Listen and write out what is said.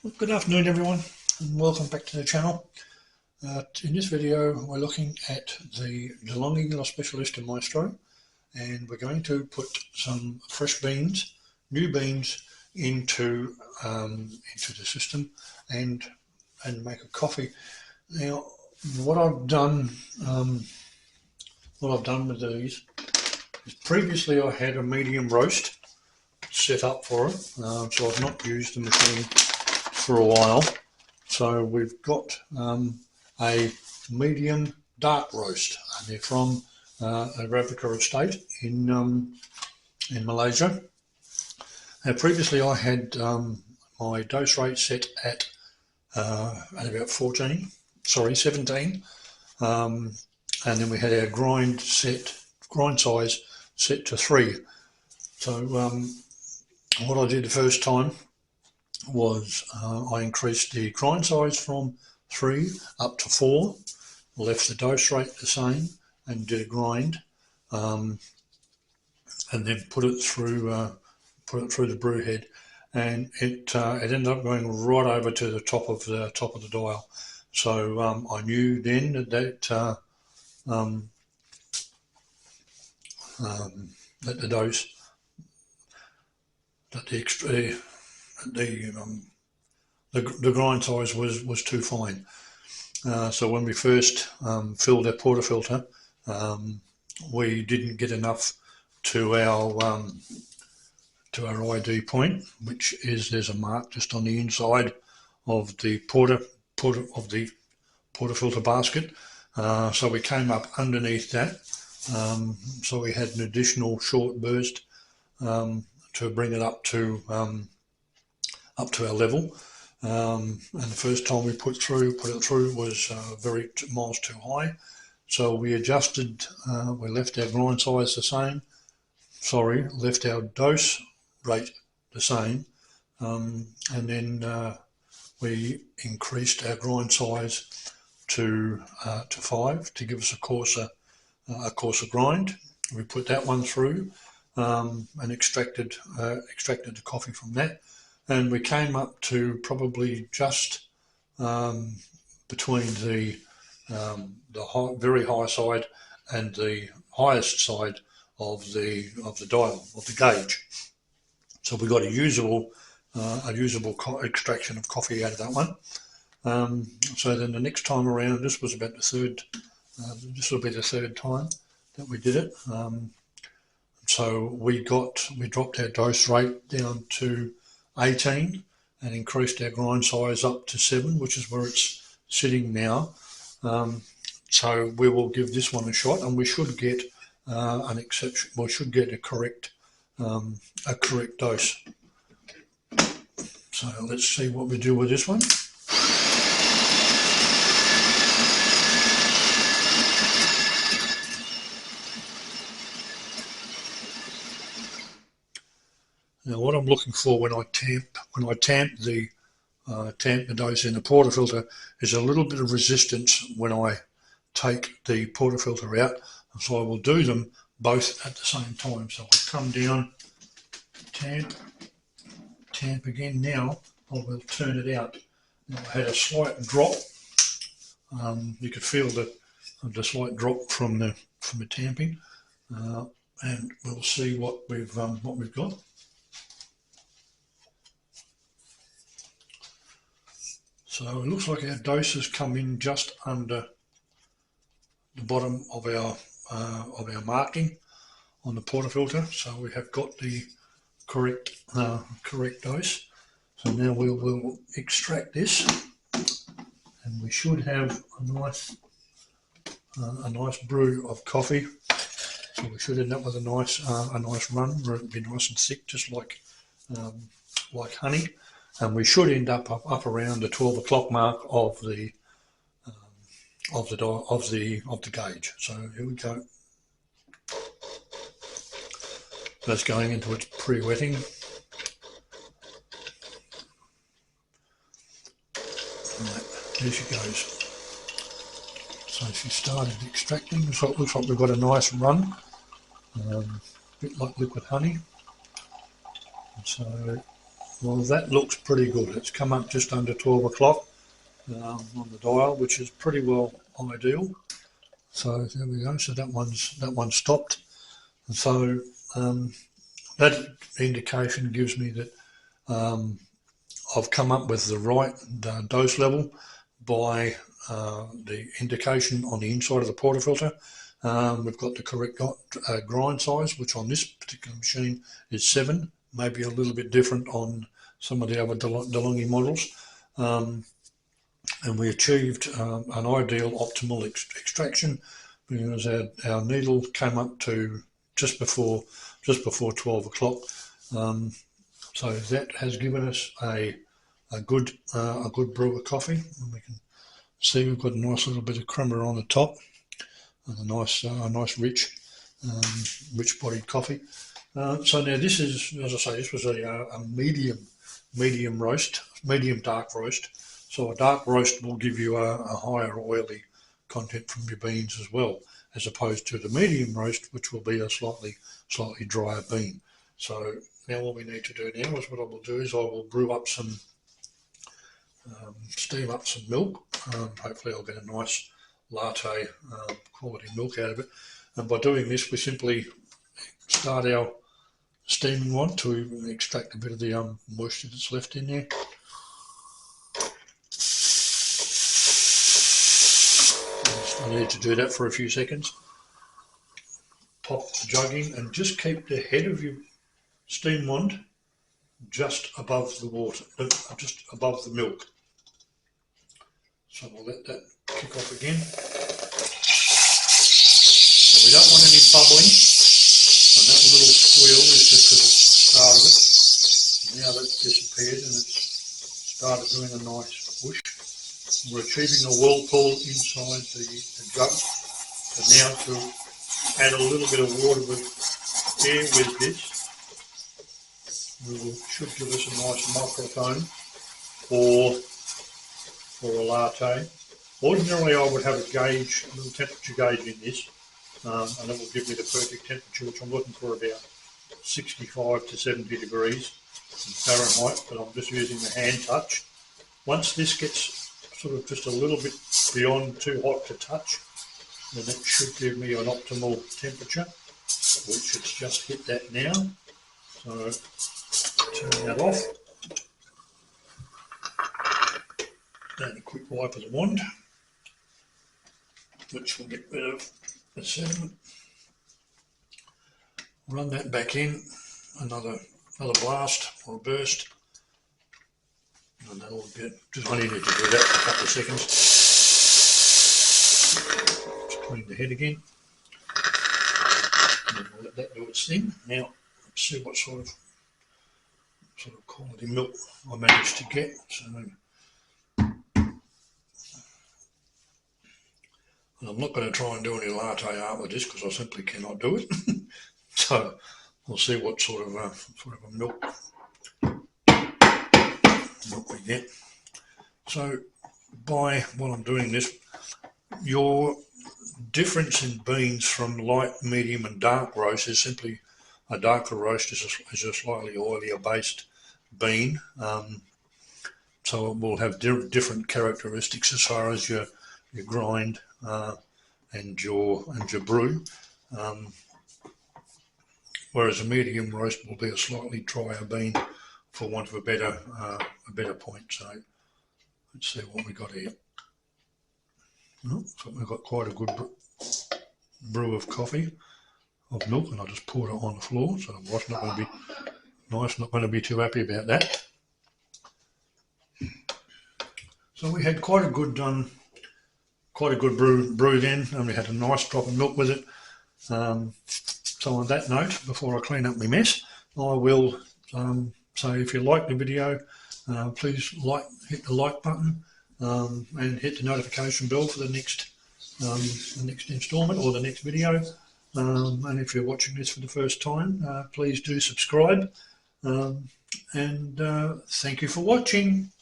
Well, good afternoon everyone and welcome back to the channel. In this video we're looking at the Delonghi specialista Maestro, and we're going to put some fresh beans, new beans into the system and make a coffee. Now what I've done with these is previously I had a medium roast set up for it, so I've not used the machine for a while. So we've got a medium dark roast, and they're from Arabica estate in Malaysia. Now previously I had my dose rate set at about 17, and then we had our grind size set to 3. So what I did the first time was I increased the grind size from 3 up to 4, left the dose rate the same, and did a grind, and then put it through the brew head, and it ended up going right over to the top of the dial. So I knew then that the dose, that the grind size was too fine. So when we first filled our portafilter, we didn't get enough to our ID point, which is, there's a mark just on the inside of the portafilter basket. So we came up underneath that. So we had an additional short burst to bring it up to our level. And the first time we put it through was miles too high. So we adjusted, we left our grind size the same, left our dose rate the same, and then we increased our grind size to 5 to give us a coarser grind. We put that one through and extracted the coffee from that, and we came up to probably just between the very high side and the highest side of the dial, of the gauge. So we got a usable extraction of coffee out of that one. So then the next time around, this was about the third. This will be the third time that we did it. So we dropped our dose rate down to 18 and increased our grind size up to 7, which is where it's sitting now. So we will give this one a shot, and we should get an exception. We should get a correct dose. So let's see what we do with this one. Now, what I'm looking for when I tamp the dose in the portafilter is a little bit of resistance when I take the portafilter out. So I will do them both at the same time. So I'll come down, tamp again. Now I will turn it out. Now I had a slight drop. You could feel the slight drop from the tamping, and we'll see what we've got. So it looks like our dose has come in just under the bottom of our marking on the portafilter. So we have got the correct dose. So now we'll extract this, and we should have a nice brew of coffee. So we should end up with a nice run where it'll be nice and thick, just like honey. And we should end up around the 12 o'clock mark of the gauge. So here we go. That's going into its pre-wetting. Right, there she goes. So she started extracting. So it looks like we've got a nice run, a bit like liquid honey. So Well, that looks pretty good. It's come up just under 12 o'clock on the dial, which is pretty well ideal. So there we go. So that one's stopped. And so that indication gives me that I've come up with the right dose level by the indication on the inside of the portafilter. We've got the correct grind size, which on this particular machine is 7, maybe a little bit different on some of the other Delonghi models. And we achieved an ideal optimal extraction because our needle came up to just before 12 o'clock. So that has given us a good brew of coffee, and we can see we've got a nice little bit of crema on the top, and a nice rich bodied coffee. So now this is, as I say, this was a medium roast, medium dark roast. So a dark roast will give you a higher oily content from your beans as well, as opposed to the medium roast, which will be a slightly drier bean. So now what we need to do now is what I will do is I will brew up some, steam up some milk. Hopefully I'll get a nice latte quality milk out of it. And by doing this, we simply start our steaming one to extract a bit of the moisture that's left in there. I need to do that for a few seconds. Pop the jug in and just keep the head of your steam wand just above the water, just above the milk. So we'll let that kick off again. And we don't want any bubbling, and that little squeal is just because it's the start of it. And now that's disappeared and it's started doing a nice whoosh. We're achieving a whirlpool inside the jug. So now to add a little bit of water with air with this, should give us a nice microphone for a latte. Ordinarily I would have a gauge, a little temperature gauge in this, and it will give me the perfect temperature, which I'm looking for about 65 to 70 degrees Fahrenheit, but I'm just using the hand touch. Once this gets sort of just a little bit beyond too hot to touch, then it should give me an optimal temperature, which it's just hit that now. So turn that off. And a quick wipe of the wand, which will get rid of the sediment. Run that back in, another blast or a burst, and that'll get, just only need to do that for a couple of seconds. Just clean the head again, and we'll let that do its thing. Now let's see what sort of quality milk I managed to get. So I'm not going to try and do any latte art with this because I simply cannot do it. So we'll see what sort of a milk we get. So while I'm doing this, your difference in beans from light, medium and dark roast is simply a darker roast is a slightly oilier based bean. So it will have different characteristics as far as your grind and your brew. Whereas a medium roast will be a slightly drier bean, for want of a better point. So let's see what we got here. Oh, so we've got quite a good brew of coffee, of milk, and I just poured it on the floor. So the wife's not going to be nice, not going to be too happy about that. So we had quite a good brew then, and we had a nice drop of milk with it. So on that note, before I clean up my mess, I will say if you like the video, please hit the like button and hit the notification bell for the next instalment or the next video. And if you're watching this for the first time, please do subscribe. And thank you for watching.